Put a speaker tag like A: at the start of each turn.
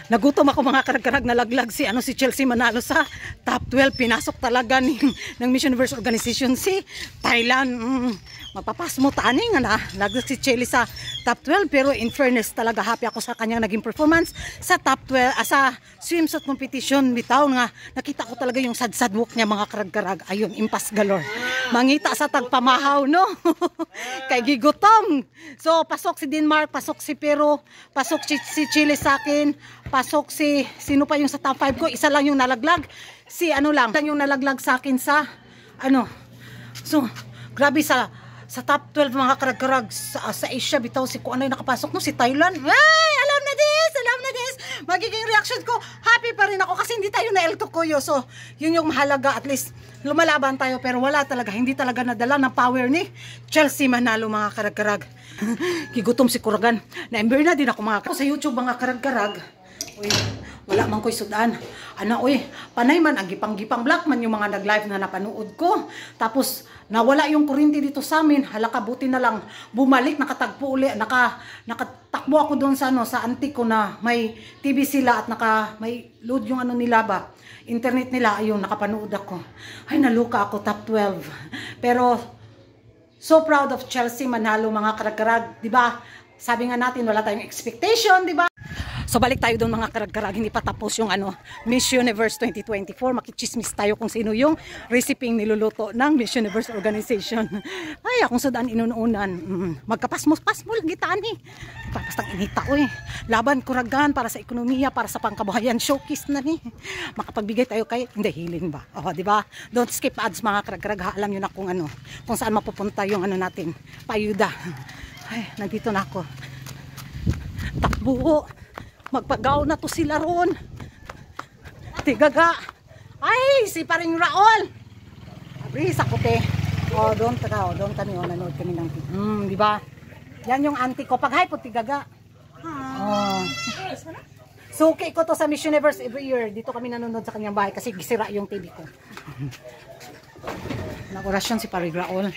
A: Nagutom ako mga karag-karag, nalaglag si Chelsea Manalo sa top 12. Pinasok talaga ng Miss Universe Organization si Thailand. Mapapas mo tani nga na laglag si Chelsea sa top 12, pero in fairness talaga happy ako sa kanyang naging performance sa top 12 sa swimsuit competition. Bitaw nga nakita ko talaga yung sad-sad walk niya mga karag-karag. Ayun, impas galore. Mangita sa tagpamahaw, no? Kay gigutom. So pasok si Denmark, pasok si Peru, pasok si Chile sa akin, pasok si sino pa yung sa top 5 ko. Isa lang yung nalaglag, si lang yung nalaglag sa akin sa so grabe sa top 12 mga karag-karag sa Asia. Bitaw si kung ano yung nakapasok, no? Si Thailand. Ay, alam na this magiging reaction ko. Happy pa rin ako kasi hindi tayo na El Tocoyo. So yun yung mahalaga, at least lumalaban tayo, pero wala talaga, hindi talaga nadala ng power ni Chelsea Manalo mga karag-karag. Gigutom si Kuragan. Na-ember na din ako sa YouTube mga karag-karag. Uy, wala man ko'y sudan. Panay man, ang gipang-gipang black man yung mga nag-live na napanood ko. Tapos, nawala yung kuryente dito sa amin. Halaka, buti na lang bumalik, nakatagpo uli. Nakatakbo ako doon sa auntie ko na may TV sila at may load yung nila ba. Internet nila, ayun, nakapanood ako. Ay, naluka ako, top 12. Pero, so proud of Chelsea Manalo mga karag-karag. Diba? Sabi nga natin, wala tayong expectation, diba? So balik tayo doon mga karag-karag, hindi pa tapos yung Miss Universe 2024. Makichismis tayo kung sino yung recipe niluluto ng Miss Universe Organization. Ay, akong sudaan inununan. Magkapasmos-pasmo lagi tani. Papastang inita ko Laban Kuragan para sa ekonomiya, para sa pangkabuhayan. Showcase na ni. Makapagbigay tayo kay hindi hilin ba? Di ba? Don't skip ads mga karag-karag. Alam niyo na kung kung saan mapupunta yung natin, payuda. Ay, nandito na ako. Takbo. Magpagaw na to sila ron. Tigaga. Ay, si paring Raol. Abri sa kote. Doon kami nanood kami ng di ba? Yan yung auntie ko. Pag hype po tigaga. Suki ko to sa Miss Universe every year. Dito kami nanonood sa kanyang bahay kasi gisira yung TV ko. Nag-orasyon si paring Raol.